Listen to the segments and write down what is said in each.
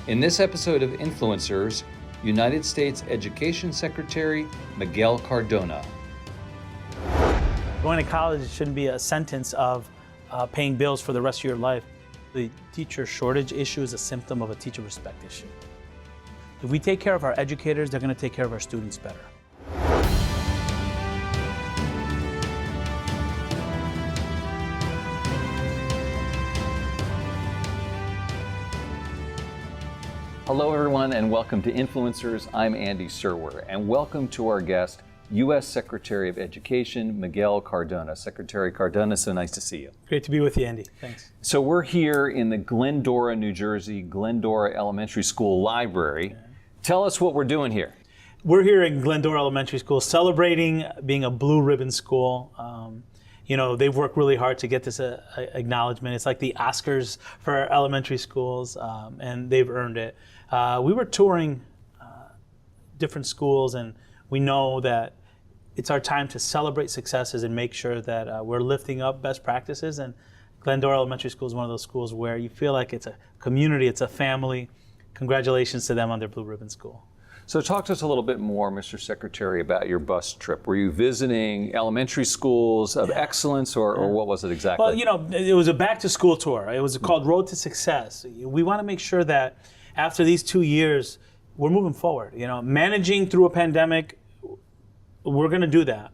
In this episode of Influencers, United States Education Secretary Miguel Cardona. Going to college shouldn't be a sentence of paying bills for the rest of your life. The teacher shortage issue is a symptom of a teacher respect issue. If we take care of our educators, they're going to take care of our students better. Hello everyone and welcome to Influencers. I'm Andy Serwer and welcome to our guest, U.S. Secretary of Education Miguel Cardona. Secretary Cardona, so nice to see you. Great to be with you, Andy. Thanks. So we're here in the Glendora, New Jersey, Glendora Elementary School Library. Tell us what we're doing here. We're here in Glendora Elementary School celebrating being a blue ribbon school. They've worked really hard to get this acknowledgement. It's like the Oscars for our elementary schools, and they've earned it. We were touring different schools, and we know that it's our time to celebrate successes and make sure that we're lifting up best practices. And Glendora Elementary School is one of those schools where you feel like it's a community, it's a family. Congratulations to them on their Blue Ribbon School. So talk to us a little bit more, Mr. Secretary, about your bus trip. Were you visiting elementary schools of excellence, or what was it exactly? Well, it was a back-to-school tour. It was called Road to Success. We want to make sure that after these 2 years, we're moving forward. Managing through a pandemic, we're going to do that,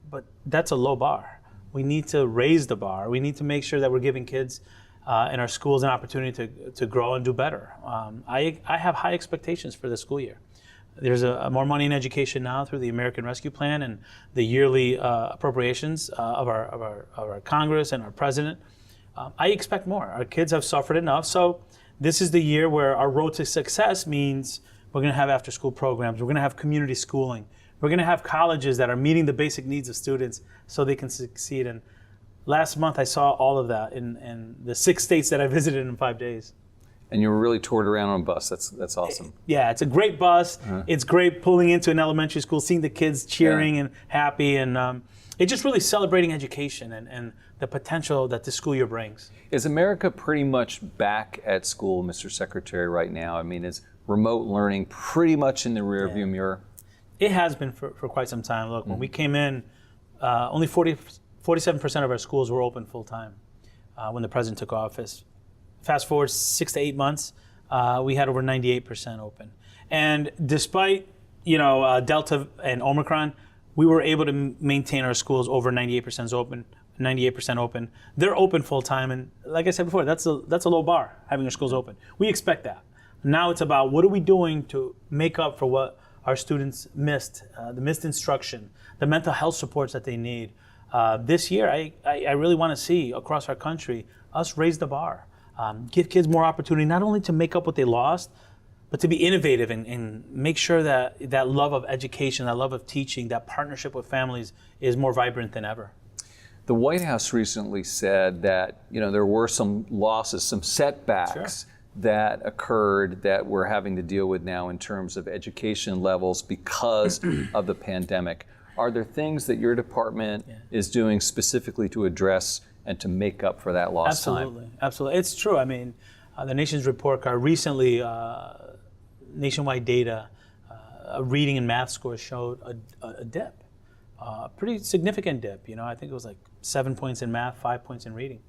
but that's a low bar. We need to raise the bar. We need to make sure that we're giving kids in our schools an opportunity to grow and do better. I have high expectations for this school year. There's more money in education now through the American Rescue Plan and the yearly appropriations of our Congress and our president. I expect more. Our kids have suffered enough, so this is the year where our road to success means we're going to have after-school programs. We're going to have community schooling. We're going to have colleges that are meeting the basic needs of students so they can succeed. And last month I saw all of that in the 6 states that I visited in 5 days. And you were really toured around on a bus. That's awesome. Yeah, it's a great bus. It's great pulling into an elementary school, seeing the kids cheering and happy, and it's just really celebrating education and the potential that the school year brings. Is America pretty much back at school, Mr. Secretary, right now? I mean, is remote learning pretty much in the rearview mirror? It has been for quite some time. Look, when we came in, only 47% of our schools were open full time when the president took office. Fast forward 6 to 8 months, we had over 98% open. And despite Delta and Omicron, we were able to maintain our schools over 98% open. 98% open. They're open full time, and like I said before, that's a low bar, having our schools open. We expect that. Now it's about what are we doing to make up for what our students missed, the missed instruction, the mental health supports that they need. This year, I really want to see across our country us raise the bar. Give kids more opportunity, not only to make up what they lost, but to be innovative and make sure that that love of education, that love of teaching, that partnership with families is more vibrant than ever. The White House recently said that there were some losses, some setbacks that occurred that we're having to deal with now in terms of education levels because of the pandemic. Are there things that your department is doing specifically to address and to make up for that lost time? Absolutely. It's true. I mean, the Nation's Report Card recently, nationwide data, reading and math scores showed a dip, a pretty significant dip. I think it was like 7 points in math, 5 points in reading.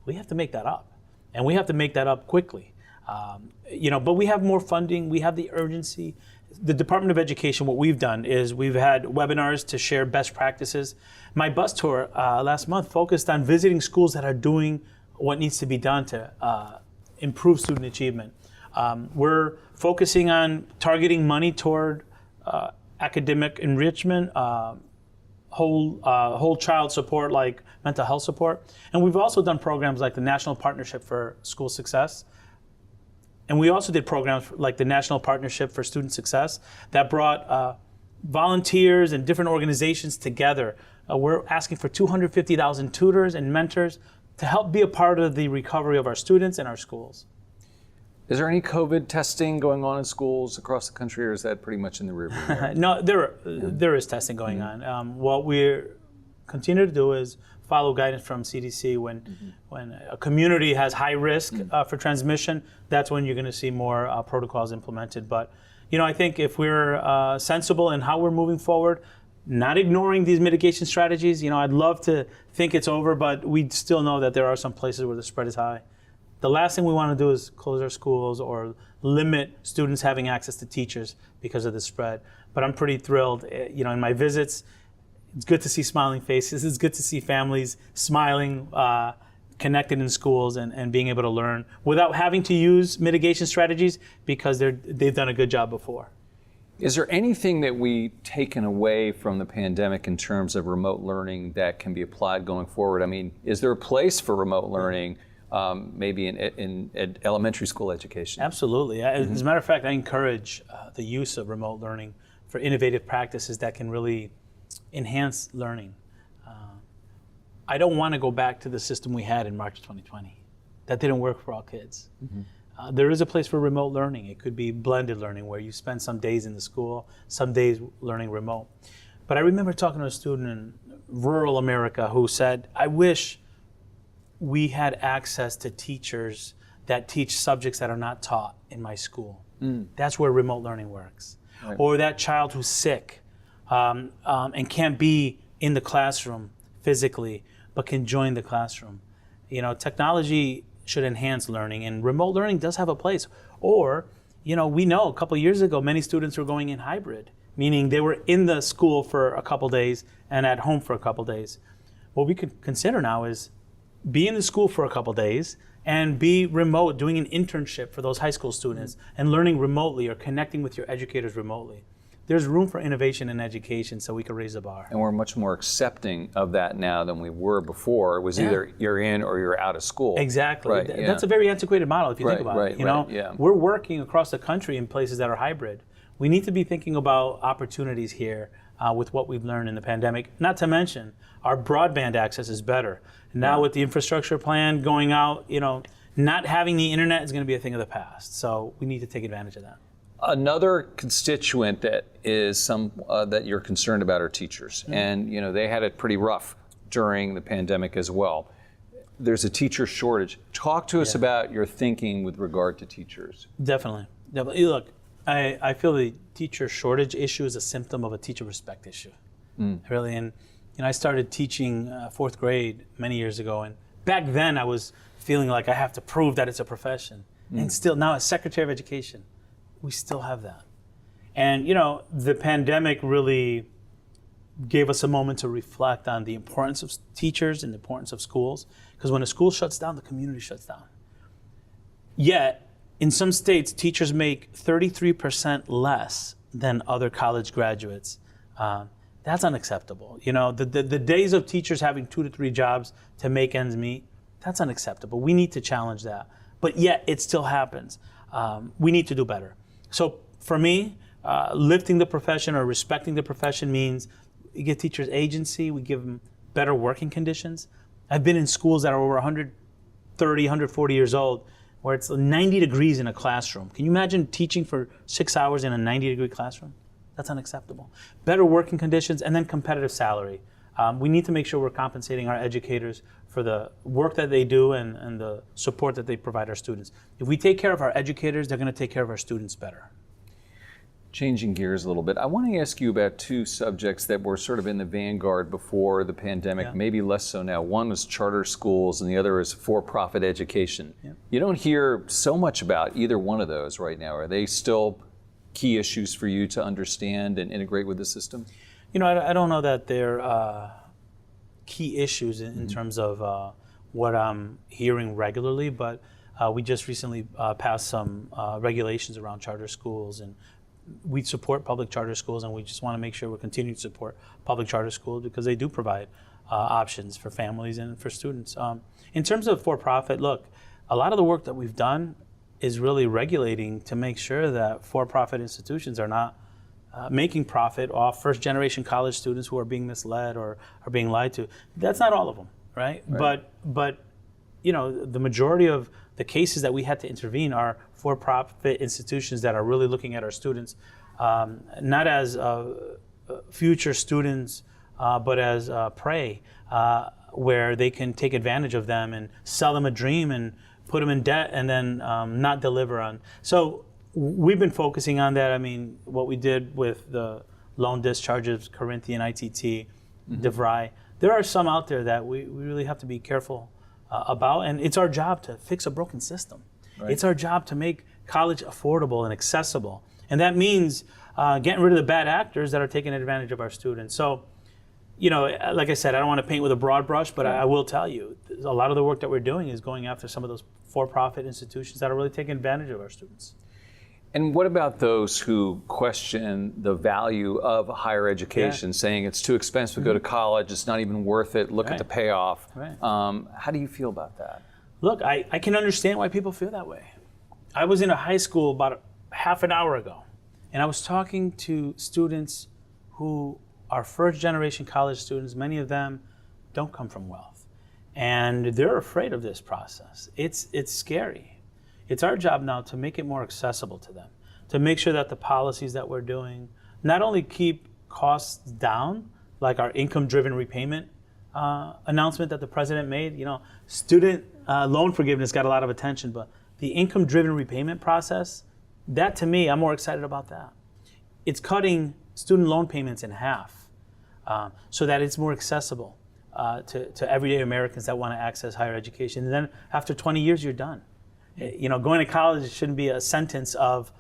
We have to make that up, and we have to make that up quickly. But we have more funding. We have the urgency. The Department of Education, what we've done is we've had webinars to share best practices. My bus tour last month focused on visiting schools that are doing what needs to be done to improve student achievement. We're focusing on targeting money toward academic enrichment, whole child support like mental health support. And we've also done programs like the National Partnership for School Success. And we also did programs like the National Partnership for Student Success that brought volunteers and different organizations together. We're asking for 250,000 tutors and mentors to help be a part of the recovery of our students and our schools. Is there any COVID testing going on in schools across the country, or is that pretty much in the rearview mirror? No, there is testing going on. What we're continue to do is follow guidance from CDC. When a community has high risk for transmission, that's when you're going to see more protocols implemented. But I think if we're sensible in how we're moving forward, not ignoring these mitigation strategies, I'd love to think it's over, but we still know that there are some places where the spread is high. The last thing we want to do is close our schools or limit students having access to teachers because of the spread. But I'm pretty thrilled. In my visits, it's good to see smiling faces. It's good to see families smiling, connected in schools and being able to learn without having to use mitigation strategies because they've done a good job before. Is there anything that we've taken away from the pandemic in terms of remote learning that can be applied going forward? I mean, is there a place for remote learning, maybe in elementary school education? Absolutely. As a matter of fact, I encourage the use of remote learning for innovative practices that can really enhance learning. I don't want to go back to the system we had in March 2020. That didn't work for all kids. There is a place for remote learning. It could be blended learning where you spend some days in the school, some days learning remote. But I remember talking to a student in rural America who said, I wish we had access to teachers that teach subjects that are not taught in my school. That's where remote learning works. Right. Or that child who's sick and can't be in the classroom physically, but can join the classroom. Technology should enhance learning, and remote learning does have a place. Or, we know a couple of years ago, many students were going in hybrid, meaning they were in the school for a couple days and at home for a couple days. What we could consider now is be in the school for a couple days and be remote, doing an internship for those high school students and learning remotely or connecting with your educators remotely. There's room for innovation in education, so we can raise the bar. And we're much more accepting of that now than we were before. It was either you're in or you're out of school. Exactly. Right, That's a very antiquated model if you think about it. We're working across the country in places that are hybrid. We need to be thinking about opportunities here with what we've learned in the pandemic. Not to mention, our broadband access is better. Now with the infrastructure plan going out, not having the internet is going to be a thing of the past. So we need to take advantage of that. Another constituent that is that you're concerned about are teachers, and they had it pretty rough during the pandemic as well. There's a teacher shortage. Talk to us about your thinking with regard to teachers. Definitely. Look, I feel the teacher shortage issue is a symptom of a teacher respect issue, really. And I started teaching fourth grade many years ago, and back then I was feeling like I have to prove that it's a profession, and still now as Secretary of Education, we still have that. And the pandemic really gave us a moment to reflect on the importance of teachers and the importance of schools, because when a school shuts down, the community shuts down. Yet, in some states, teachers make 33% less than other college graduates. That's unacceptable. The days of teachers having 2 to 3 jobs to make ends meet, that's unacceptable. We need to challenge that. But yet, it still happens. We need to do better. So for me, lifting the profession or respecting the profession means we give teachers agency, we give them better working conditions. I've been in schools that are over 130, 140 years old, where it's 90 degrees in a classroom. Can you imagine teaching for 6 hours in a 90-degree classroom? That's unacceptable. Better working conditions and then competitive salary. We need to make sure we're compensating our educators for the work that they do and the support that they provide our students. If we take care of our educators, they're going to take care of our students better. Changing gears a little bit, I want to ask you about 2 subjects that were sort of in the vanguard before the pandemic, maybe less so now. One was charter schools and the other is for-profit education. You don't hear so much about either one of those right now. Are they still key issues for you to understand and integrate with the system? I don't know that they're key issues in terms of what I'm hearing regularly, but we just recently passed some regulations around charter schools, and we support public charter schools, and we just want to make sure we continue to support public charter schools because they do provide options for families and for students. In terms of for-profit, look, a lot of the work that we've done is really regulating to make sure that for-profit institutions are not making profit off first-generation college students who are being misled or are being lied to. That's not all of them, right? But the majority of the cases that we had to intervene are for-profit institutions that are really looking at our students not as future students but as prey, where they can take advantage of them and sell them a dream and put them in debt and then not deliver on. So we've been focusing on that. I mean, what we did with the loan discharges, Corinthian, ITT, DeVry, there are some out there that we really have to be careful about, and it's our job to fix a broken system. Right. It's our job to make college affordable and accessible, and that means getting rid of the bad actors that are taking advantage of our students. So, you know, like I said, I don't want to paint with a broad brush, but I will tell you, a lot of the work that we're doing is going after some of those for-profit institutions that are really taking advantage of our students. And what about those who question the value of higher education, saying it's too expensive to go to college, it's not even worth it, look at the payoff. How do you feel about that? Look, I can understand why people feel that way. I was in a high school about half an hour ago, and I was talking to students who are first-generation college students. Many of them don't come from wealth, and they're afraid of this process. It's scary. It's our job now to make it more accessible to them, to make sure that the policies that we're doing not only keep costs down, like our income-driven repayment announcement that the president made. You know, student loan forgiveness got a lot of attention, but the income-driven repayment process, that to me, I'm more excited about that. It's cutting student loan payments in half so that it's more accessible to everyday Americans that want to access higher education. And then after 20 years, you're done. You know, going to college shouldn't be a sentence of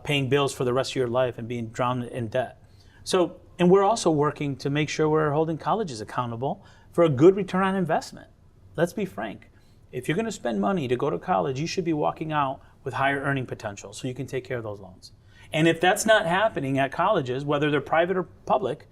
paying bills for the rest of your life and being drowned in debt. So, and we're also working to make sure we're holding colleges accountable for a good return on investment. Let's be frank. If you're going to spend money to go to college, you should be walking out with higher earning potential so you can take care of those loans. And if that's not happening at colleges, whether they're private or public,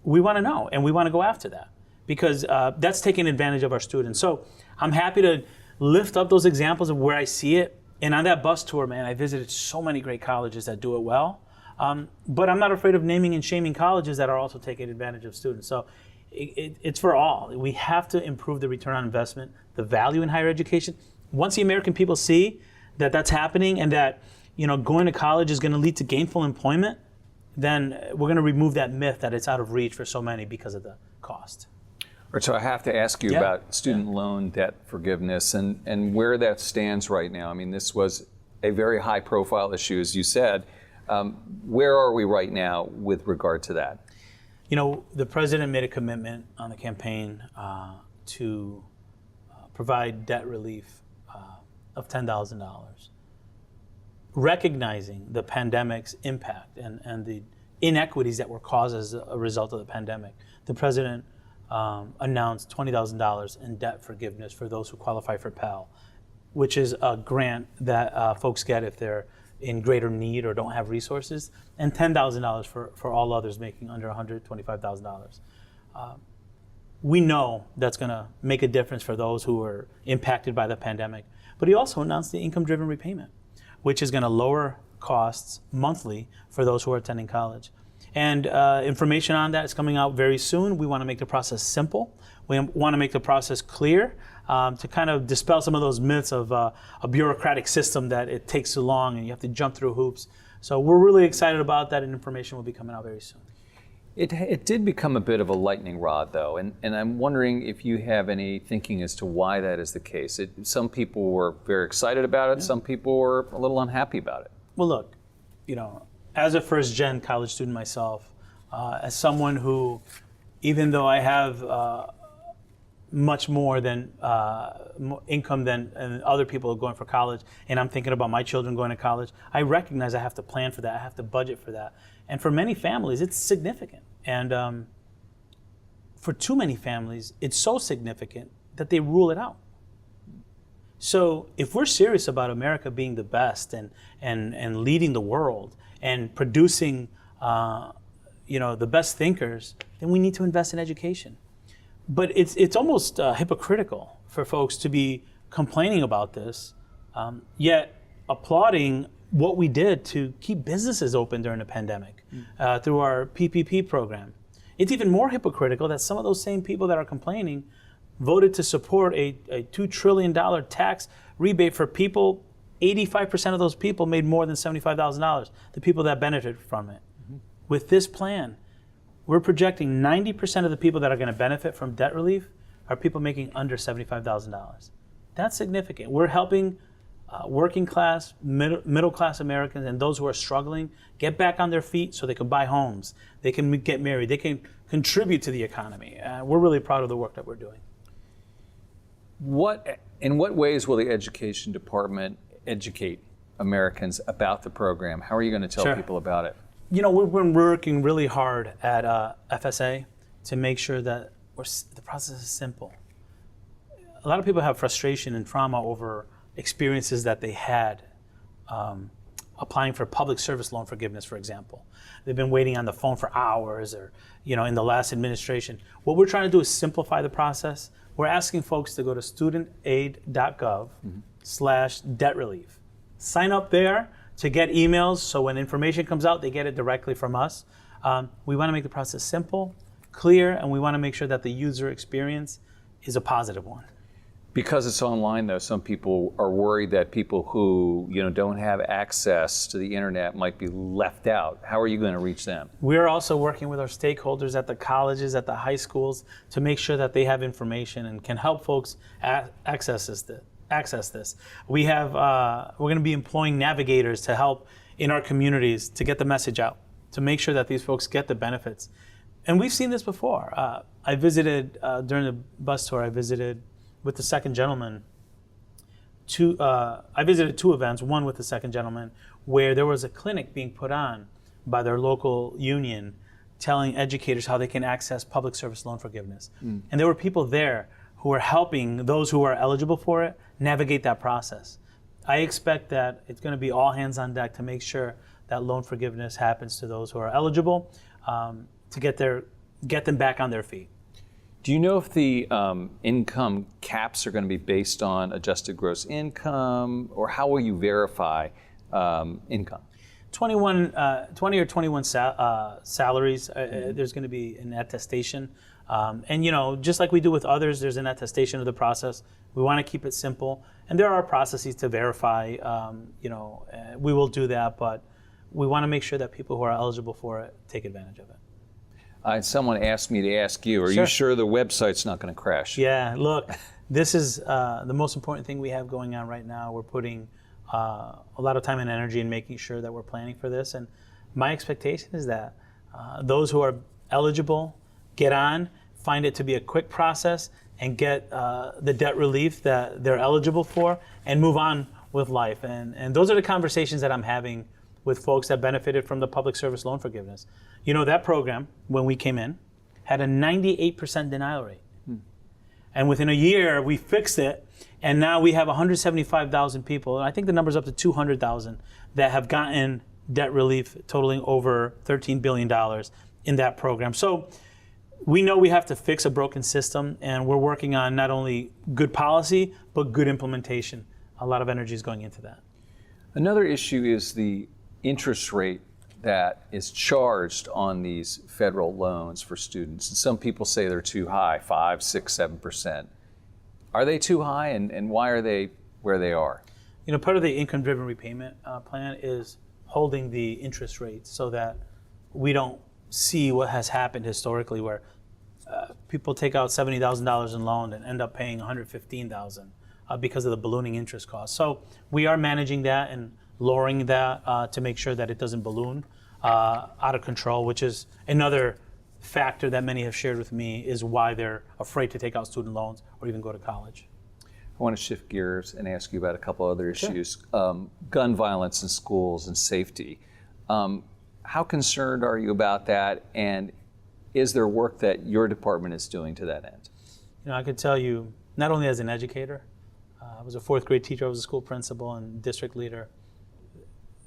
we want to know and we want to go after that because that's taking advantage of our students. So I'm happy to lift up those examples of where I see it. And on that bus tour, man, I visited so many great colleges that do it well. But I'm not afraid of naming and shaming colleges that are also taking advantage of students. So it's for all. We have to improve the return on investment, the value in higher education. Once the American people see that that's happening and that, you know, going to college is going to lead to gainful employment, then we're going to remove that myth that it's out of reach for so many because of the cost. So I have to ask you about student loan debt forgiveness and where that stands right now. I mean, this was a very high profile issue, as you said. Where are we right now with regard to that? You know, the president made a commitment on the campaign to provide debt relief of $10,000, recognizing the pandemic's impact and the inequities that were caused as a result of the pandemic. The president announced $20,000 in debt forgiveness for those who qualify for Pell, which is a grant that folks get if they're in greater need or don't have resources, and $10,000 for all others making under $125,000. We know that's going to make a difference for those who are impacted by the pandemic. But he also announced the income-driven repayment, which is going to lower costs monthly for those who are attending college. And information on that is coming out very soon. We want to make the process simple. We want to make the process clear to kind of dispel some of those myths of a bureaucratic system that it takes too long and you have to jump through hoops. So we're really excited about that, and information will be coming out very soon. It did become a bit of a lightning rod, though, and I'm wondering if you have any thinking as to why that is the case. Some people were very excited about it. Some people were a little unhappy about it. Well, look, you know, as a first-gen college student myself, as someone who, even though I have much more than income than other people going for college, and I'm thinking about my children going to college, I recognize I have to plan for that, I have to budget for that. And for many families, it's significant. And for too many families, it's so significant that they rule it out. So if we're serious about America being the best and leading the world and producing the best thinkers, then we need to invest in education. But it's almost hypocritical for folks to be complaining about this, yet applauding what we did to keep businesses open during the pandemic through our PPP program. It's even more hypocritical that some of those same people that are complaining voted to support a $2 trillion tax rebate for people. 85% of those people made more than $75,000, the people that benefited from it. With this plan, we're projecting 90% of the people that are going to benefit from debt relief are people making under $75,000. That's significant. We're helping working class, middle class Americans and those who are struggling get back on their feet so they can buy homes, they can get married, they can contribute to the economy. We're really proud of the work that we're doing. In what ways will the Education Department educate Americans about the program? How are you going to tell people about it? You know, we've been working really hard at FSA to make sure that the process is simple. A lot of people have frustration and trauma over experiences that they had applying for public service loan forgiveness, for example. They've been waiting on the phone for hours, or in the last administration. What we're trying to do is simplify the process. We're asking folks to go to studentaid.gov/debt relief. Sign up there to get emails, so when information comes out, they get it directly from us. We want to make the process simple, clear, and we want to make sure that the user experience is a positive one. Because it's online, though, some people are worried that people who don't have access to the internet might be left out. How are you going to reach them? We're also working with our stakeholders at the colleges, at the high schools, to make sure that they have information and can help folks access this. We have we're going to be employing navigators to help in our communities to get the message out, to make sure that these folks get the benefits. And we've seen this before. I visited during the bus tour. I visited with the second gentleman. I visited two events, one with the second gentleman, where there was a clinic being put on by their local union telling educators how they can access public service loan forgiveness. And there were people there who are helping those who are eligible for it navigate that process. I expect that it's going to be all hands on deck to make sure that loan forgiveness happens to those who are eligible, to get them back on their feet. Do you know if the income caps are going to be based on adjusted gross income, or how will you verify income? 20 or 21 salaries, there's going to be an attestation. And just like we do with others, there's an attestation of the process. We want to keep it simple. And there are processes to verify, we will do that, but we want to make sure that people who are eligible for it take advantage of it. Someone asked me to ask you, are you sure the website's not going to crash? Yeah, look, this is the most important thing we have going on right now. We're putting a lot of time and energy in making sure that we're planning for this. And my expectation is that those who are eligible get on, find it to be a quick process, and get the debt relief that they're eligible for, and move on with life. And those are the conversations that I'm having with folks that benefited from the public service loan forgiveness. That program, when we came in, had a 98% denial rate. And within a year, we fixed it, and now we have 175,000 people, and I think the number's up to 200,000, that have gotten debt relief totaling over $13 billion in that program. So we know we have to fix a broken system, and we're working on not only good policy, but good implementation. A lot of energy is going into that. Another issue is the interest rate that is charged on these federal loans for students. And some people say they're too high, 5, 6, 7%. Are they too high, and why are they where they are? Part of the income-driven repayment plan is holding the interest rates so that we don't see what has happened historically, where people take out $70,000 in loan and end up paying $115,000 because of the ballooning interest costs. So we are managing that and lowering that to make sure that it doesn't balloon out of control, which is another factor that many have shared with me is why they're afraid to take out student loans or even go to college. I want to shift gears and ask you about a couple other issues. Gun violence in schools and safety. How concerned are you about that, and is there work that your department is doing to that end? I could tell you, not only as an educator, I was a fourth grade teacher, I was a school principal and district leader.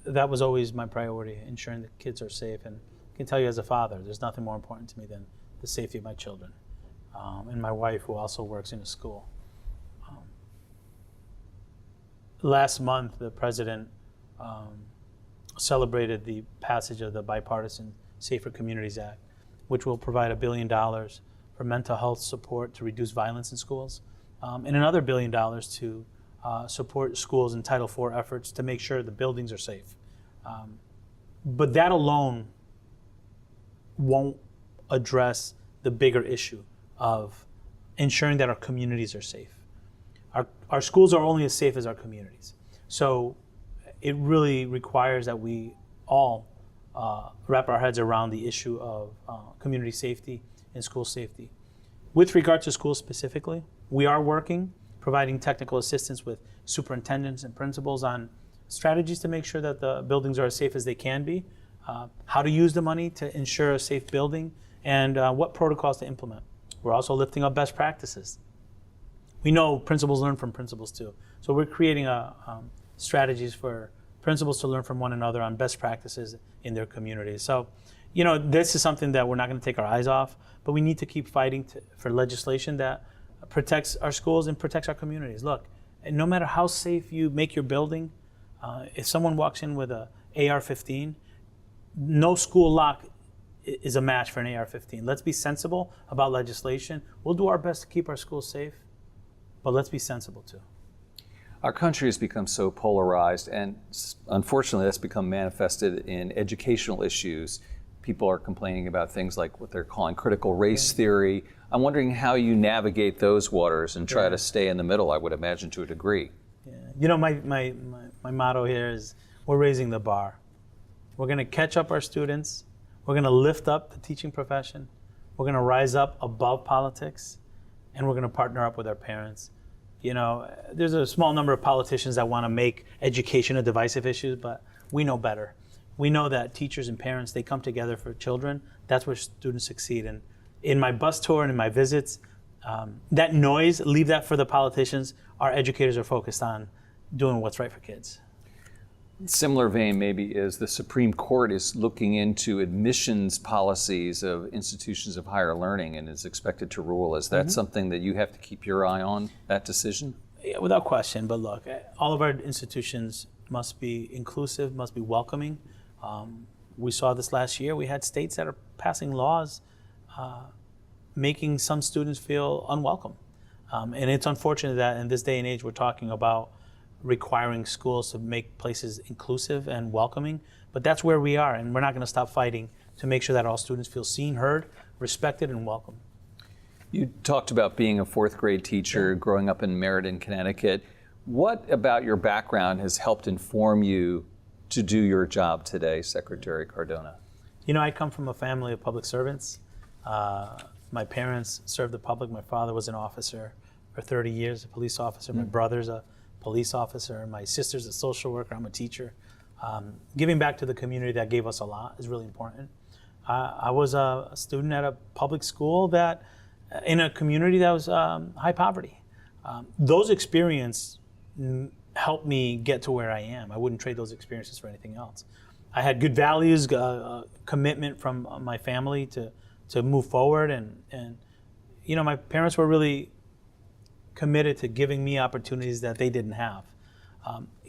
That was always my priority, ensuring that kids are safe. And I can tell you as a father, there's nothing more important to me than the safety of my children. And my wife, who also works in a school. Last month, the president celebrated the passage of the bipartisan Safer Communities Act, which will provide $1 billion for mental health support to reduce violence in schools, and another $1 billion to support schools in Title IV efforts to make sure the buildings are safe. But that alone won't address the bigger issue of ensuring that our communities are safe. Our schools are only as safe as our communities. So it really requires that we all wrap our heads around the issue of community safety and school safety. With regard to schools specifically, we are providing technical assistance with superintendents and principals on strategies to make sure that the buildings are as safe as they can be, how to use the money to ensure a safe building, and what protocols to implement. We're also lifting up best practices. We know principals learn from principals too. So we're creating strategies for principals to learn from one another on best practices in their communities. So, this is something that we're not going to take our eyes off, but we need to keep fighting for legislation that protects our schools and protects our communities. Look, no matter how safe you make your building, if someone walks in with a AR-15, no school lock is a match for an AR-15. Let's be sensible about legislation. We'll do our best to keep our schools safe, but let's be sensible too. Our country has become so polarized, and unfortunately that's become manifested in educational issues. People are complaining about things like what they're calling critical race theory. I'm wondering how you navigate those waters and try to stay in the middle, I would imagine, to a degree. Yeah. My motto here is we're raising the bar. We're going to catch up our students. We're going to lift up the teaching profession. We're going to rise up above politics, and we're going to partner up with our parents. There's a small number of politicians that want to make education a divisive issue, but we know better. We know that teachers and parents, they come together for children. That's where students succeed. And in my bus tour and in my visits, that noise, leave that for the politicians. Our educators are focused on doing what's right for kids. Similar vein maybe is the Supreme Court is looking into admissions policies of institutions of higher learning and is expected to rule. Is that something that you have to keep your eye on, that decision? Yeah, without question. But look, all of our institutions must be inclusive, must be welcoming. We saw this last year. We had states that are passing laws making some students feel unwelcome. And it's unfortunate that in this day and age we're talking about requiring schools to make places inclusive and welcoming, but that's where we are, and we're not going to stop fighting to make sure that all students feel seen, heard, respected, and welcome. You talked about being a fourth grade teacher, growing up in Meriden, Connecticut. What about your background has helped inform you to do your job today, Secretary Cardona? I come from a family of public servants. My parents served the public. My father was an officer for 30 years, a police officer. My brother's a police officer. My sister's a social worker. I'm a teacher. Giving back to the community that gave us a lot is really important. I was a student at a public school that, in a community that was high poverty. Those experiences helped me get to where I am. I wouldn't trade those experiences for anything else. I had good values, commitment from my family to move forward, and my parents were really committed to giving me opportunities that they didn't have.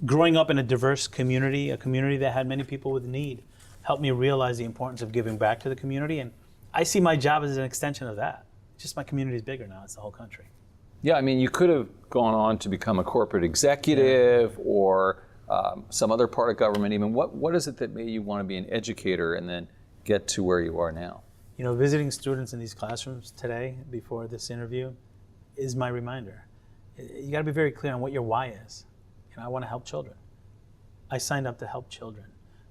Growing up in a diverse community, a community that had many people with need, helped me realize the importance of giving back to the community, and I see my job as an extension of that. Just my community is bigger now, it's the whole country. Yeah, you could have gone on to become a corporate executive or some other part of government even. What is it that made you want to be an educator and then get to where you are now? Visiting students in these classrooms today before this interview is my reminder. You got to be very clear on what your why is. I want to help children. I signed up to help children,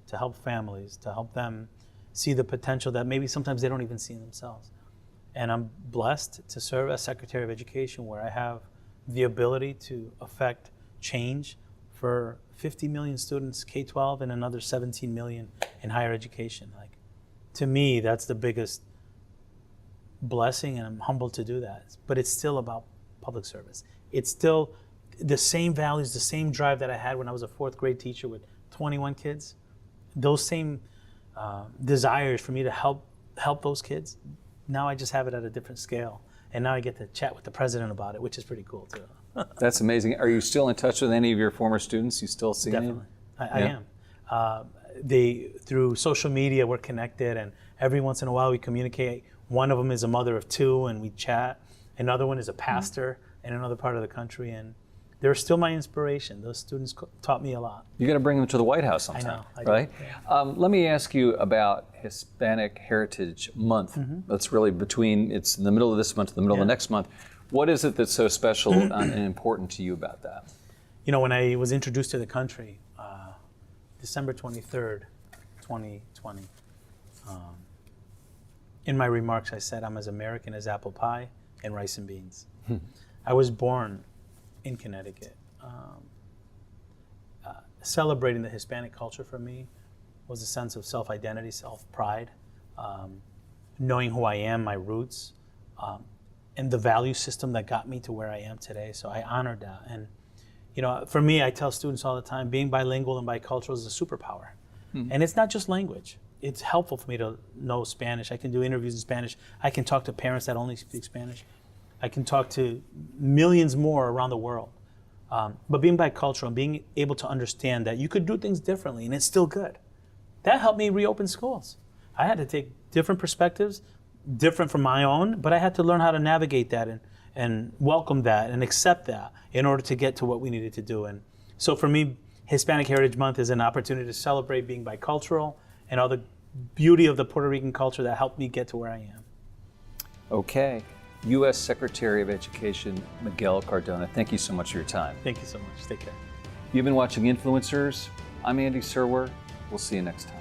to help families, to help them see the potential that maybe sometimes they don't even see in themselves. And I'm blessed to serve as Secretary of Education, where I have the ability to affect change for 50 million students K-12 and another 17 million in higher education. To me, that's the biggest blessing, and I'm humbled to do that. But it's still about public service. It's still the same values, the same drive that I had when I was a fourth grade teacher with 21 kids. Those same desires for me to help those kids. Now I just have it at a different scale. And now I get to chat with the president about it, which is pretty cool too. That's amazing. Are you still in touch with any of your former students? You still see Definitely. them? I am. Through social media, we're connected, and every once in a while we communicate. One of them is a mother of two, and we chat. Another one is a pastor in another part of the country, and they're still my inspiration. Those students taught me a lot. You got to bring them to the White House sometime, I do. right? Yeah. Let me ask you about Hispanic Heritage Month. That's really it's in the middle of this month, the middle of the next month. What is it that's so special and important to you about that? You know, when I was introduced to the country, December 23rd, 2020, in my remarks I said I'm as American as apple pie and rice and beans. I was born in Connecticut. Celebrating the Hispanic culture for me was a sense of self-identity, self-pride, knowing who I am, my roots, and the value system that got me to where I am today. So I honored that. And you know, for me, I tell students all the time, being bilingual and bicultural is a superpower. And it's not just language. It's helpful for me to know Spanish. I can do interviews in Spanish. I can talk to parents that only speak Spanish. I can talk to millions more around the world. But being bicultural and being able to understand that you could do things differently and it's still good, that helped me reopen schools. I had to take different perspectives, different from my own, but I had to learn how to navigate that and welcome that and accept that in order to get to what we needed to do. And so for me, Hispanic Heritage Month is an opportunity to celebrate being bicultural and all the beauty of the Puerto Rican culture that helped me get to where I am. Okay. U.S. Secretary of Education Miguel Cardona, thank you so much for your time. Thank you so much. Take care. You've been watching Influencers. I'm Andy Serwer. We'll see you next time.